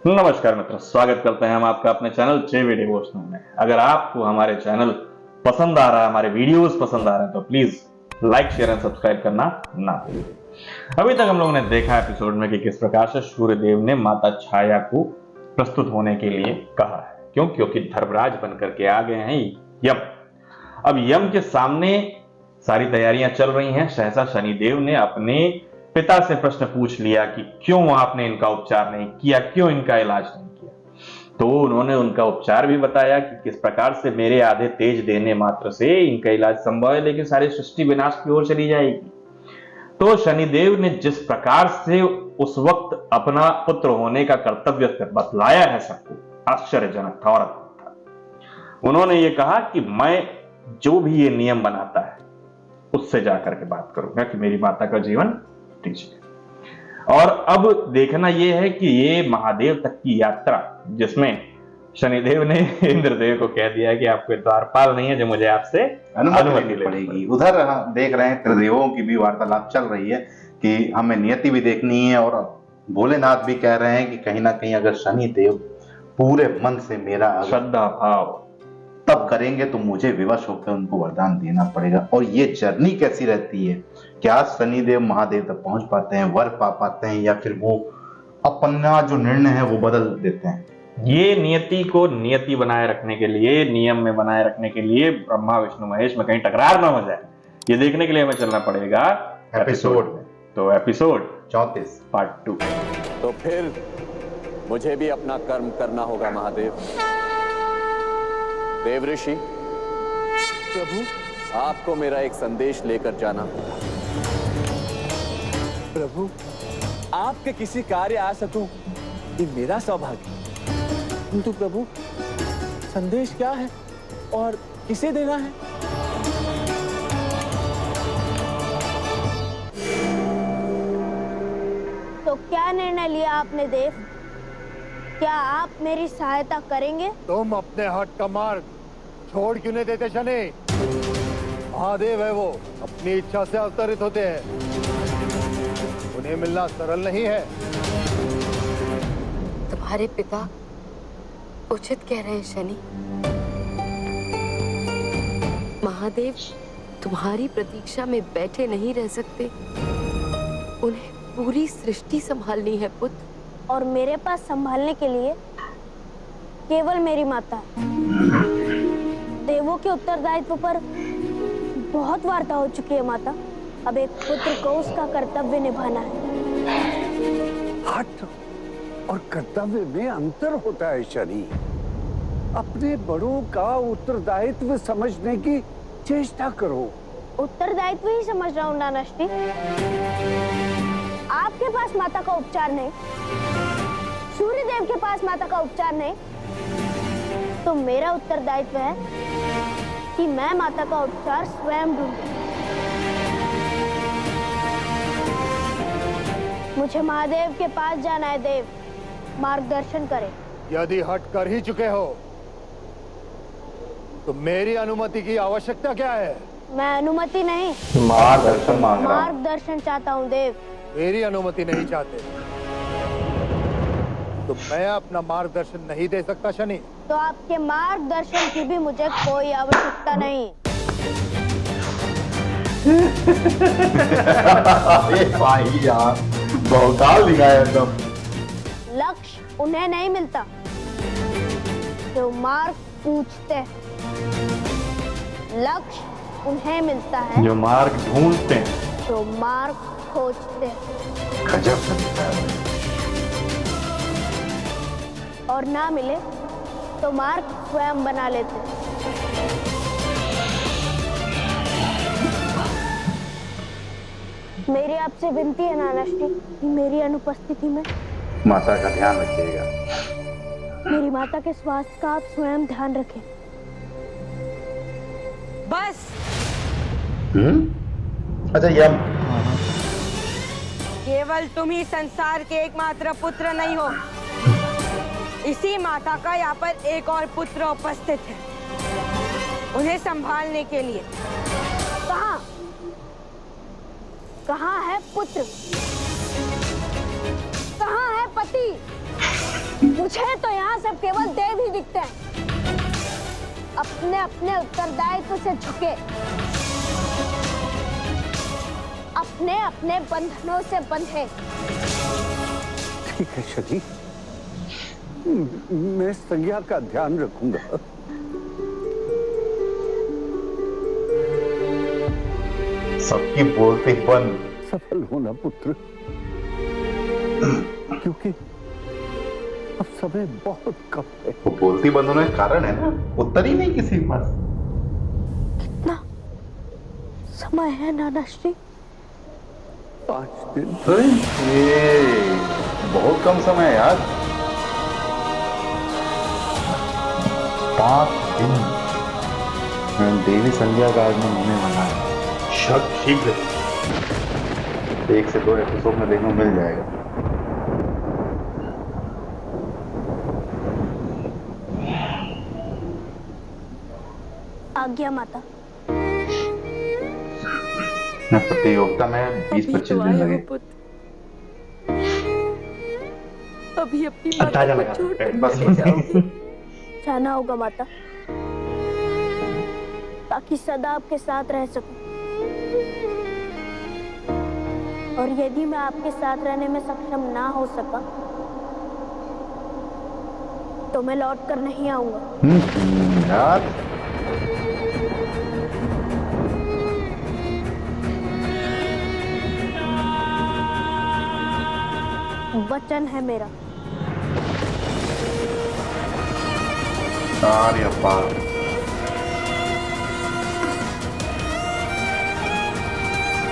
नमस्कार मित्रों, स्वागत करते हैं हम आपका अपने चैनल जेवी डिवोशनल में। अगर आपको हमारे चैनल पसंद आ रहा है, हमारे वीडियोस पसंद आ रहे हैं तो please like share and subscribe करना ना भूलिए। अभी तक हम लोगों ने देखा एपिसोड में कि किस प्रकार से सूर्यदेव ने माता छाया को प्रस्तुत होने के लिए कहा है। क्योंकि धर्मराज बनकर के आ गए हैं यम। अब यम के सामने सारी तैयारियां चल रही हैं। सहसा शनिदेव ने अपने पिता से प्रश्न पूछ लिया कि क्यों आपने इनका उपचार नहीं किया, क्यों इनका इलाज नहीं किया। तो उन्होंने उनका उपचार भी बताया कि किस प्रकार से मेरे आधे तेज देने मात्र से इनका इलाज संभव है, लेकिन सारी सृष्टि विनाश की ओर चली जाएगी। तो शनिदेव ने जिस प्रकार से उस वक्त अपना पुत्र होने का कर्तव्य बतलाया है सबको, आश्चर्यजनक था और अद्भुत था। उन्होंने ये कहा कि मैं जो भी ये नियम बनाता है उससे जाकर के बात करूंगा कि मेरी माता का जीवन दीजिए। और अब देखना यह है कि ये महादेव तक की यात्रा, जिसमें शनिदेव ने इंद्रदेव को कह दिया कि आपको द्वारपाल नहीं है जो मुझे आपसे अनुमति लेनी पड़ेगी। उधर हम देख रहे हैं त्रिदेवों की भी वार्तालाप चल रही है कि हमें नियति भी देखनी है, और भोलेनाथ भी कह रहे हैं कि कहीं ना कहीं अगर शनिदेव पूरे मन से मेरा श्रद्धा भाव तब करेंगे तो मुझे विवश होकर उनको वरदान देना पड़ेगा। और ये जर्नी कैसी रहती है, क्या शनिदेव महादेव तक पहुंच पाते हैं, वर पा पाते हैं, या फिर वो अपना जो निर्णय है वो बदल देते हैं। ये नियति को नियति बनाए रखने के लिए, नियम में बनाए रखने के लिए ब्रह्मा विष्णु महेश में कहीं टकरार ना हो जाए, ये देखने के लिए हमें चलना पड़ेगा एपिसोड में। तो एपिसोड 34 पार्ट 2। तो फिर मुझे भी अपना कर्म करना होगा महादेव। देव ऋषि प्रभु, आपको मेरा एक संदेश लेकर जाना होगा। प्रभु, आपके किसी कार्य आ सकूं ये मेरा सौभाग्य। किंतु प्रभु, संदेश क्या है और किसे देना है? तो क्या निर्णय लिया आपने देव? क्या आप मेरी सहायता करेंगे? तुम अपने हट का मार्ग छोड़ क्यों नहीं देते शनि? महादेव है वो, अपनी इच्छा से अवतरित होते हैं, उन्हें मिलना सरल नहीं है। तुम्हारे पिता उचित कह रहे हैं शनि। महादेव तुम्हारी प्रतीक्षा में बैठे नहीं रह सकते, उन्हें पूरी सृष्टि संभालनी है पुत्र। और मेरे पास संभालने के लिए केवल मेरी माता है। देवों के उत्तरदायित्व पर बहुत वार्ता हो चुकी है माता। अब एक पुत्र को उसका कर्तव्य निभाना है। हट और कर्तव्य में अंतर होता है शनि। अपने बड़ों का उत्तरदायित्व समझने की चेष्टा करो। उत्तरदायित्व ही समझ रहा हूँ नानाश्री। आपके पास माता का उपचार नहीं, सूर्यदेव के पास माता का उपचार नहीं, तो मेरा उत्तरदायित्व है कि मैं माता का उपचार स्वयं ढूंढूं। मुझे महादेव के पास जाना है देव, मार्गदर्शन करें। यदि हट कर ही चुके हो तो मेरी अनुमति की आवश्यकता क्या है? मैं अनुमति नहीं, मार्गदर्शन मांग रहा हूं। मार्गदर्शन चाहता हूँ देव। मेरी अनुमति नहीं चाहते तो मैं अपना मार्गदर्शन नहीं दे सकता शनि। तो आपके मार्गदर्शन की भी मुझे कोई आवश्यकता नहीं। भाई यार बहुकाल दिखाया एकदम। लक्ष्य उन्हें नहीं मिलता जो मार्ग पूछते हैं, लक्ष्य उन्हें मिलता है जो मार्ग ढूंढते हैं, जो मार्ग खोजते हैं। गजब संगीत है। और ना मिले तो मार्ग स्वयं बना लेते हैं। मेरी आपसे विनती है नानाश्री कि मेरी अनुपस्थिति में माता का ध्यान रखिएगा। मेरी माता के स्वास्थ्य का आप स्वयं ध्यान रखें। बस अच्छा यम, केवल तुम ही संसार के एकमात्र पुत्र नहीं हो। इसी माता का यहाँ पर एक और पुत्र उपस्थित है, उन्हें संभालने के लिए। कहाँ कहाँ है पुत्र? कहाँ है पति? मुझे तो यहाँ सब केवल देव ही दिखते हैं, अपने अपने उत्तरदायित्व से झुके, अपने अपने बंधनों से बंधे। ठीक है शनि, मैं संज्ञा का ध्यान रखूंगा। सबकी बोलते बंद। सफल होना पुत्र, क्योंकि अब समय बहुत कम है। वो बोलती बंद होने का कारण है ना, उत्तर ही नहीं किसी के पास। कितना समय है नाना श्री? 5 दिन। ये बहुत कम समय है यार। 5 दिन देवी संध्या का आगमन होने वाला है। शीघ्र 1 से 2 एपिसोड में देखने को मिल जाएगा। आज्ञा माता। प्रतियोगिता में 20-25 दिन लगे। अभी अपनी माता को छोड़ कर बस चले जाओगे। जाना होगा माता, ताकि सदा आपके साथ रह सकूं। और यदि मैं आपके साथ रहने में सक्षम ना हो सका तो मैं लौट कर नहीं आऊंगा। यार वचन है मेरा। सारे पार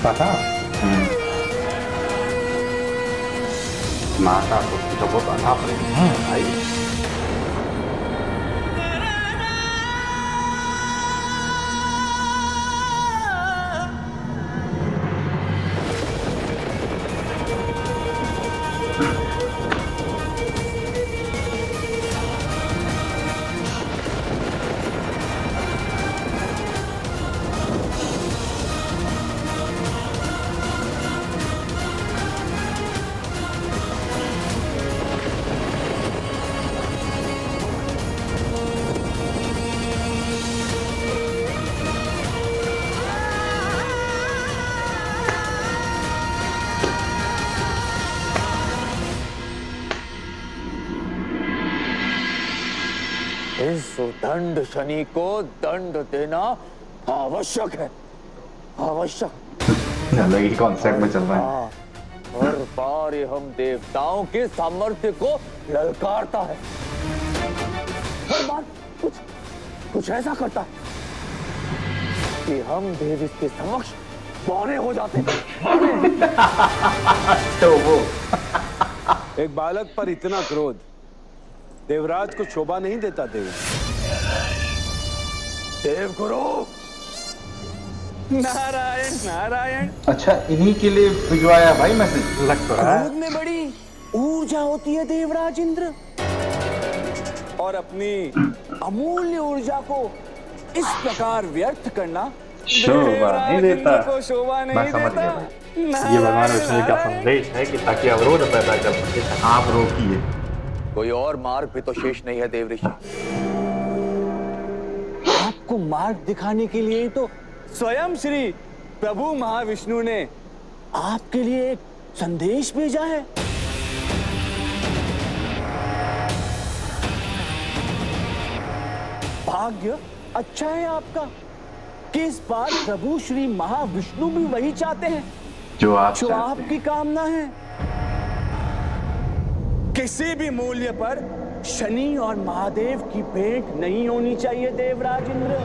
पता माता को बहुत आना पड़ेगा भाई। इस दंड शनि को दंड देना आवश्यक है, आवश्यक। अलग ही कॉन्सेप्ट में चल रहा है। हर बार ये हम देवताओं के सामर्थ्य को ललकारता है, हर बार कुछ ऐसा करता है कि हम देव इसके समक्ष बौने हो जाते हैं। तो वो एक बालक पर इतना क्रोध देवराज को शोभा नहीं देता। देव गुरु नारायण नारायण। अच्छा इन्हीं के लिए भिजवाया भाई मैसेज। लग तो रहा है क्रोध में बड़ी ऊर्जा होती है देवराज इंद्र, और अपनी अमूल्य ऊर्जा को इस प्रकार व्यर्थ करना शोभा नहीं देता। को शोभा नहीं मैं समझ देता। गया भाई। ये भगवान विष्णु का संदेश है कि ताकि अवरोध पैदा कर सके, आप रोकिए। कोई और मार्ग भी तो शेष नहीं है देव ऋषि। आपको मार्ग दिखाने के लिए ही तो स्वयं श्री प्रभु महाविष्णु ने आपके लिए एक संदेश भेजा है। भाग्य अच्छा है आपका कि इस बार प्रभु श्री महाविष्णु भी वही चाहते हैं जो आप जो चाहते हैं। आपकी कामना है। किसी भी मूल्य पर शनि और महादेव की भेंट नहीं होनी चाहिए देवराज इंद्र।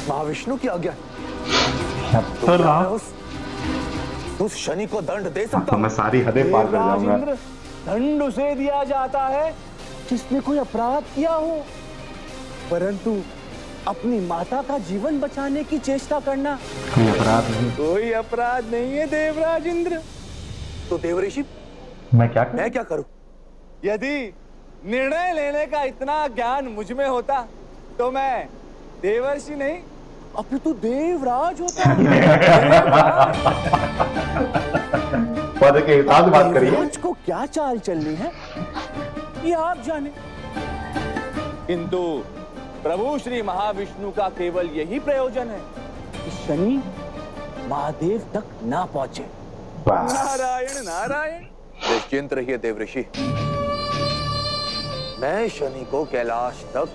महाविष्णु की आज्ञा तो क्या मैं उस शनि को दंड दे सकता तो मैं सारी हदें पार कर देवराज जाऊंगा। इंद्र, दंड उसे दिया जाता है जिसने कोई अपराध किया हो, परंतु अपनी माता का जीवन बचाने की चेष्टा करना कोई अपराध नहीं। कोई अपराध नहीं है देवराज इंद्र। तो देवऋषि मैं क्या करूं? मैं क्या करूं? यदि निर्णय लेने का इतना ज्ञान मुझ में होता तो मैं देवर्षि नहीं अपितु देवराज होता। पद के हिसाब से बात करिए। देवराज को क्या चाल चलनी है ये आप जाने, किंतु प्रभु श्री महाविष्णु का केवल यही प्रयोजन है कि शनि महादेव तक ना पहुंचे। नारायण नारायण। निश्चिंत रहिए देवऋषि, मैं शनि को कैलाश तक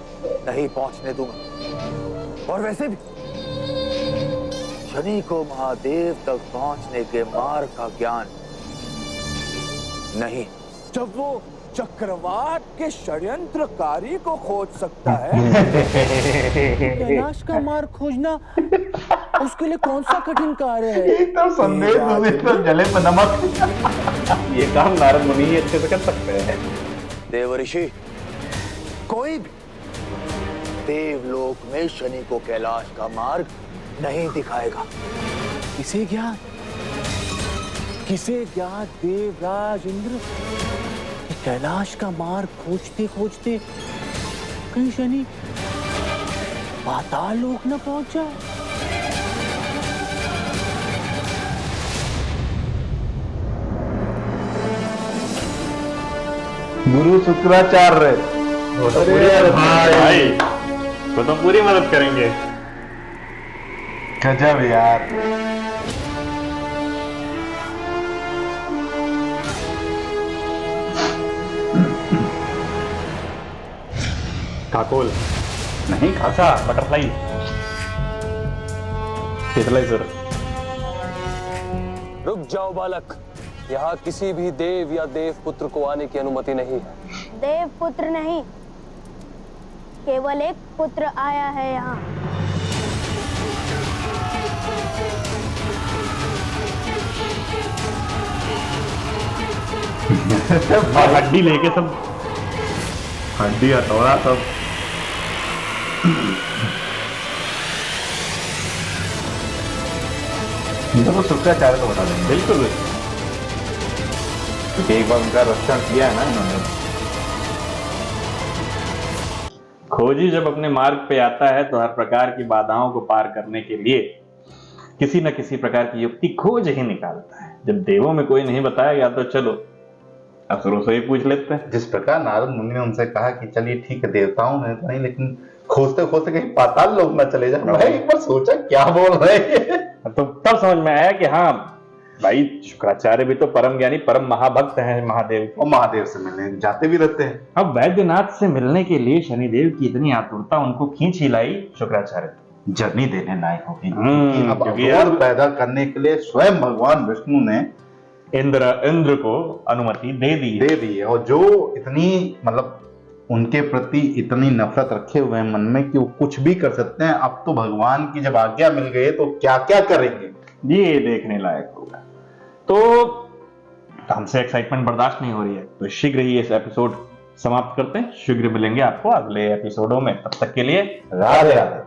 नहीं पहुंचने दूंगा। और वैसे भी शनि को महादेव तक पहुंचने के मार्ग का ज्ञान नहीं। जब वो चक्रवात के षड्यंत्रकारी को खोज सकता है, कैलाश का मार्ग खोजना उसके लिए कौन सा कठिन कार्य है? एकदम संदेश जले पे नमक। ये काम नारद मुनि ही अच्छे से कर सकते हैं। देवऋषि, कोई भी देवलोक में शनि को कैलाश का मार्ग नहीं दिखाएगा। किसे ज्ञात देवराज इंद्र कैलाश का मार्ग खोजते खोजते कहीं शनि पाताल लोक न पहुंच जाए। गुरु शुक्राचार्य वो तो पूरी मदद करेंगे भाई, वो तो पूरी मदद करेंगे। गजब यार। काकोल नहीं अच्छा, बटरफ्लाई, तितलाई सर। रुक जाओ बालक, यहाँ किसी भी देव या देव पुत्र को आने की अनुमति नहीं है। देव पुत्र नहीं, केवल एक पुत्र आया है यहाँ। हड्डी लेके सब, हड्डी हथौड़ा सब। तो शुक्राचार्य को बता देंगे बिल्कुल, क्योंकि एक बार उनका रक्षण किया है ना इन्होंने। खोजी जब अपने मार्ग पे आता है तो हर प्रकार की बाधाओं को पार करने के लिए किसी न किसी प्रकार की युक्ति खोज ही निकालता है। जब देवों में कोई नहीं बताया गया तो चलो असुरों से ही पूछ लेते हैं। जिस प्रकार नारद मुनि ने उनसे कहा कि चलिए ठीक है, देवताओं ने नहीं, लेकिन खोजते खोजते कहीं पाताल लोक ना चले जाए। भाई एक बार सोचा क्या बोल रहे हैं। तो तब समझ में आया कि हाँ भाई, शुक्राचार्य भी तो परम ज्ञानी परम महाभक्त हैं महादेव के। और महादेव से मिलने जाते भी रहते हैं। अब वैद्यनाथ से मिलने के लिए शनिदेव की इतनी आतुरता उनको खींच ही लाई शुक्राचार्य। जर्नी देने लायक होगी। अब क्योंकि अघोर पैदा करने के लिए स्वयं भगवान विष्णु ने इंद्र को अनुमति दे दी है। और जो इतनी मतलब उनके प्रति इतनी नफरत रखे हुए हैं मन में कि वो कुछ भी कर सकते हैं, अब तो भगवान की जब आज्ञा मिल गई तो क्या क्या करेंगे ये देखने लायक होगा। तो हमसे एक्साइटमेंट बर्दाश्त नहीं हो रही है, तो शीघ्र ही इस एपिसोड समाप्त करते हैं। शीघ्र मिलेंगे आपको अगले एपिसोडों में, तब तक के लिए राधे राधे।